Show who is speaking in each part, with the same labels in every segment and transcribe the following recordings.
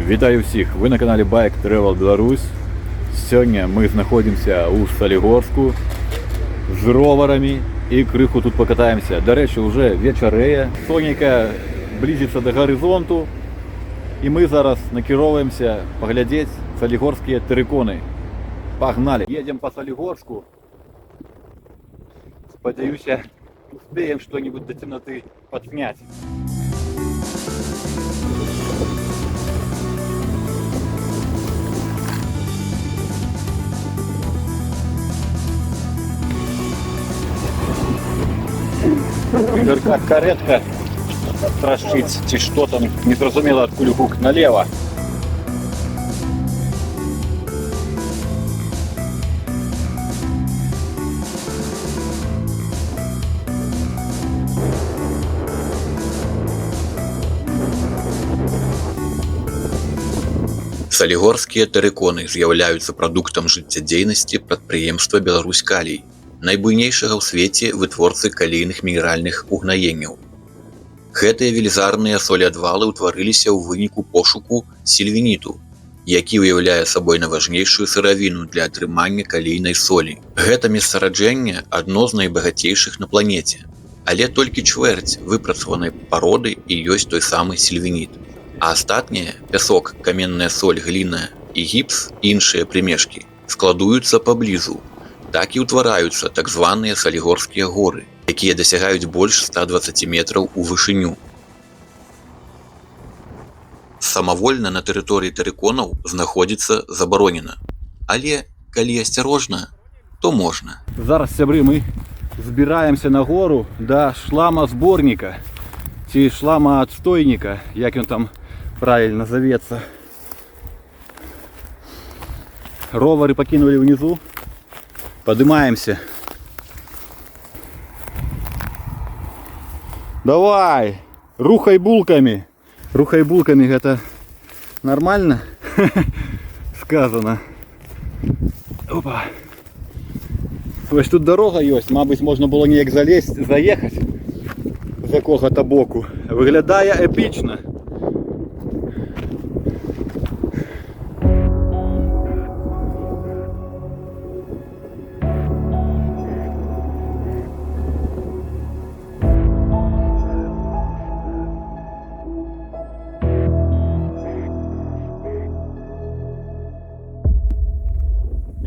Speaker 1: Вітаю всіх! Ви на каналі Bike Travel Беларусь. Сьогодні ми знаходимося у Солігорську з роварами і криху тут покатаємося. До речі, вже вечереє, сонечко близиться до горизонту. І ми зараз накеровуємося поглядеть солігорські терикони. Погнали! Едем по Солігорску. Сподіваюся, успеем что-нибудь до темноты подснять. Как каретка страшить, чи что там, не зрозуміло, откуда гук налево.
Speaker 2: Салігорскія тэрыконы з'яўляюцца прадуктам жыццядзейнасці прадпрыемства Беларусь-Калій, найбуйнейшага ў свеце вытворцы калійных мінеральных угнаенняў. Гэтыя велізарныя солеадвалы ўтварыліся ў выніку пошуку сільвініту, які ўяўляе сабой найважнейшую сыравіну для атрымання калійнай солі. Гэта месцараджэнне адно з найбагацейшых на планеце, але толькі чвэрць выпрацаванай пароды і ёсць той самы сільвініт. А астатнія – пясок, каменная соль, гліна і гіпс і іншыя прымешкі – складуюцца паблізу. Так і ўтвараюцца так званыя Салігорскія горы, якія дасягаюць больш 120 метраў у вышыню. Самавольна на тэрыторыі тэрыконаў знаходзіцца забаронена. Але, калі асцярожна, то можна.
Speaker 1: Зараз, сябры, мы збіраемся на гору да шламазборніка ці шламаадстойніка, як ён там правильно зовется. Ровары покинули внизу. Поднимаемся. Давай! Рухай булками. Рухай булками, это нормально сказано. Опа. Ось тут дорога есть, мабуть, можна було ніяк залезть, заїхати з якого-то боку. Виглядає епічно.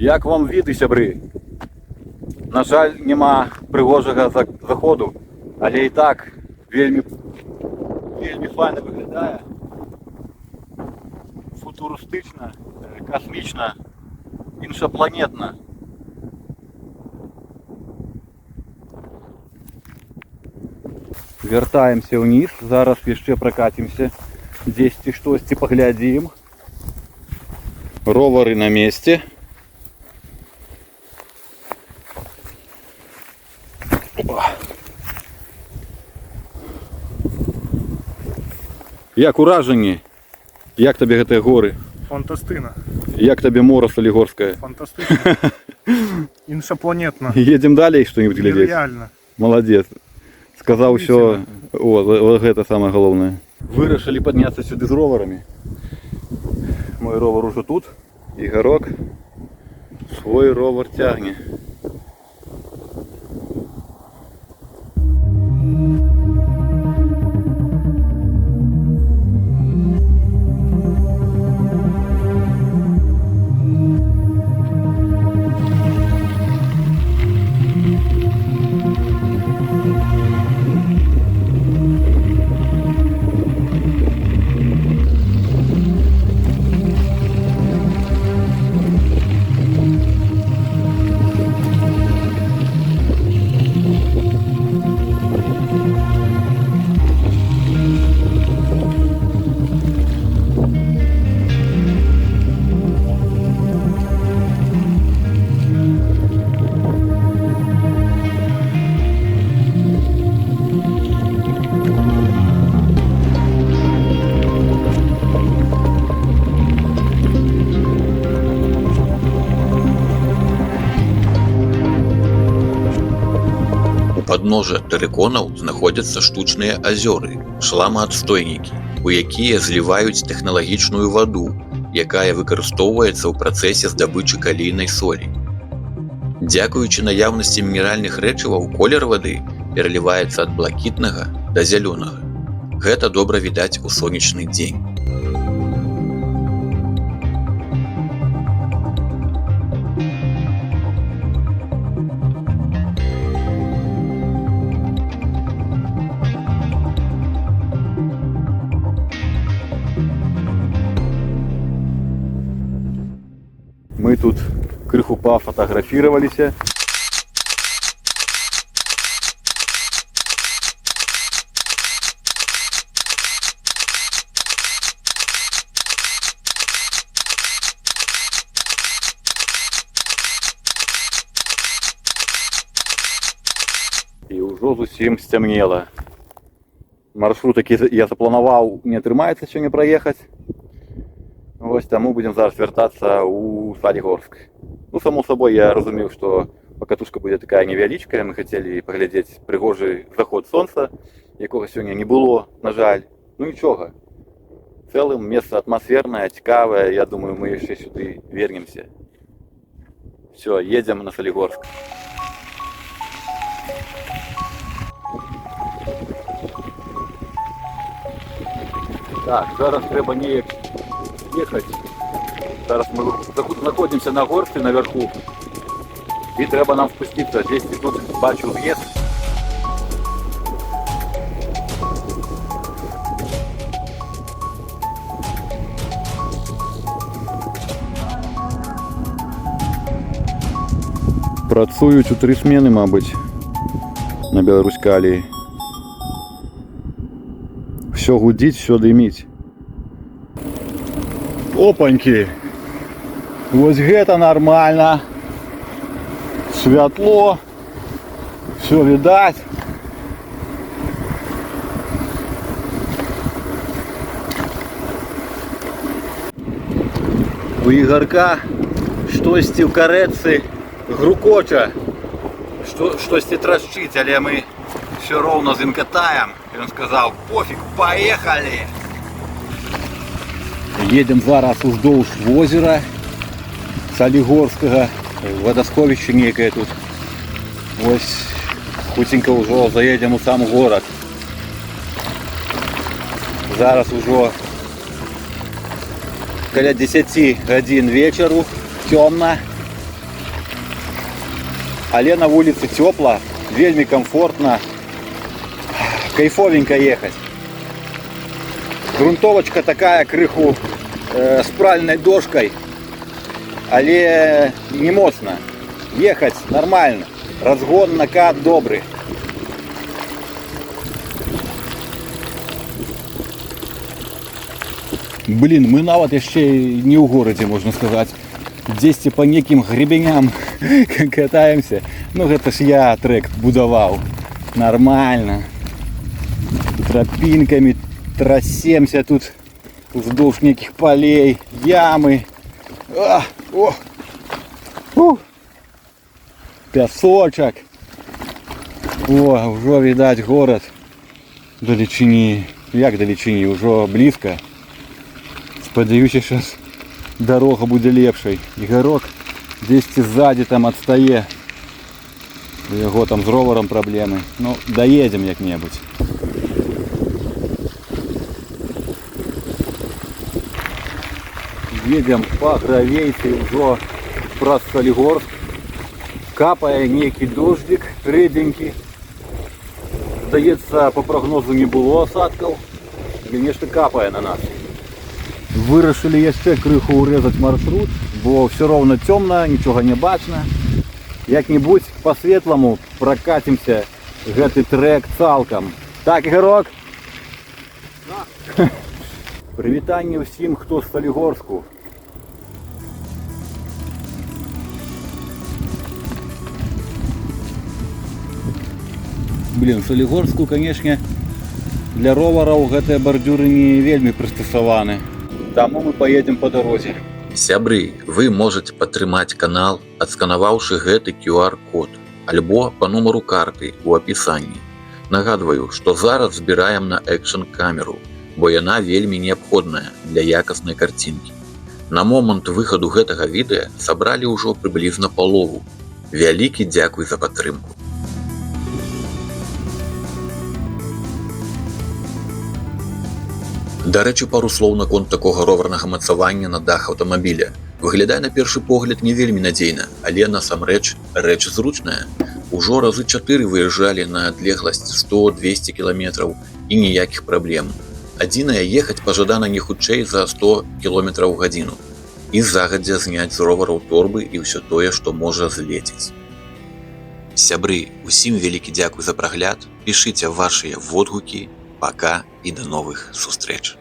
Speaker 1: Як вам віди, сябри? На жаль, нема пригожого заходу, але і так вельми файно виглядає. Футуристично, космічно, іншопланетно. Вертаємося вниз, зараз ще прокатимося, десь щось поглядим. Ровери на місці. Як уражені? Як тобі гэтыя горы?
Speaker 3: Фантастычна.
Speaker 1: Як табе мора Солігорская?
Speaker 3: Фантастычна. Іншапланетна.
Speaker 1: Едем далей что-нибудь глядеть?
Speaker 3: Нереально.
Speaker 1: Молодец. Сказал все. О, гэта самое главное. Вырашили подняться сюда с роварами. Мой ровар уже тут. Ігорок свой ровар тягне.
Speaker 2: Падножжа тэрыконаў знаходзяцца штучныя азёры, шламаадстойнікі, у якія зліваюць тэхналагічную ваду, якая выкарыстоўваецца ў працэсе здабычы калійнай солі. Дзякуючы наяўнасці мінеральных рэчываў, колер вады пераліваецца ад блакітнага да зялёнага. Гэта добра відаць у сонечны дзень.
Speaker 1: Мы тут крыху пофотографировались. И уже зусім сцямнела. Маршрут, які я запланаваў, не атрымаецца сёння праехаць. Вось таму будем зараз вяртацца ў Салігорск. Ну, само собой, я разумею, што пакатушка будзе такая невялічкая. Мы хацелі паглядзець прыгожы заход сонца, якога сёння не было, на жаль. Ну нічога. В цэлым месца атмасфернае, цікавае. Я думаю, мы яшчэ сюды вернемся. Все, едзем на Салігорск. Так, зараз трэба неяк ехать. Зараз мы находимся на горке наверху. И треба нам спуститься. Здесь тут бачу въезд. Працують у 3 зміни, мабуть, на Беларуськалії. Все гудить, все дымить. Опаньки! Вот это нормально. Святло. Все видать. У Ігорка штосьці в каретцы грукоча. Штосьці трашчыць, але мы все роўна з ім катаем. И он сказал: пофиг, поехали! Едем зараз уздоўж возера Салігорскага, водосховище некое тут. Ось хутенько уже заедем у сам город. Зараз уже каля 10 годин вечеру, темно. Але на улице тепло, вельми комфортно. Кайфовенько ехать. Грунтовочка такая, крыху с пральной дошкой, але не моцно. Ехать нормально. Разгон, накат добрый. Блин, мы нават яшчэ не ў горадзе, можна сказаць. Дзесьці по неким гребеням катаемся. Ну гэта ж я трек будаваў. Нормально. Тропинками трясемся тут вздолж неких полей, ямы. Пясочек. О, уже видать город далечині. Як далечині? Уже близко. Спадзяюся, сейчас дорога будет лепшей. Ігорок десь сзади там отстае. У яго там з роваром проблемы. Ну, доедем як-небудзь. Едем по гравейцы уже праз Салігорск. Капае некий дождик рэдзенькі. Здаецца, по прогнозу не было осадков. І нешта капае на нас. Вырашылі яшчэ крыху урезать маршрут, бо все ровно темно, ничего не бачно. Як-нибудь по-светлому прокатимся гэты трек цалкам. Так, Ігорок? Да. Прывітанне ўсім, хто з Салігорску. Блин, в Салігорску, конечно, для ровараў гэтыя бардюры не вельмі прыстасаваны. Таму мы поедем по дорозе.
Speaker 2: Сябры, вы можете падтрымаць канал, адсканаваўшы гэты QR-код, альбо по нумару карты ў апісанні. Нагадваю, што зараз збіраем на экшн-камеру. бо яна вельмі неабходная для якаснай карцінкі. На момант выхаду гэтага відэа сабралі ўжо прыблізна палову. Вялікі дзякуй за падтрымку. Дарэчы, пару слоў наконт такога роварнага мацавання на дах аўтамабіля. Выглядае на першы погляд не вельмі надзейна, але насамрэч рэч зручная. Ужо разы 4 выязджалі на адлегласць 100-200 кіламетраў і ніякіх праблем. Адзінае, ехаць пажадана не хутчэй за 100 км в гадзіну і загадзя зняць з ровараў торбы і ўсё тое, што можа злеціць. Сябры, усім вялікі дзякуй за прагляд, пішыце вашыя водгукі, пака і да новых сустрэч.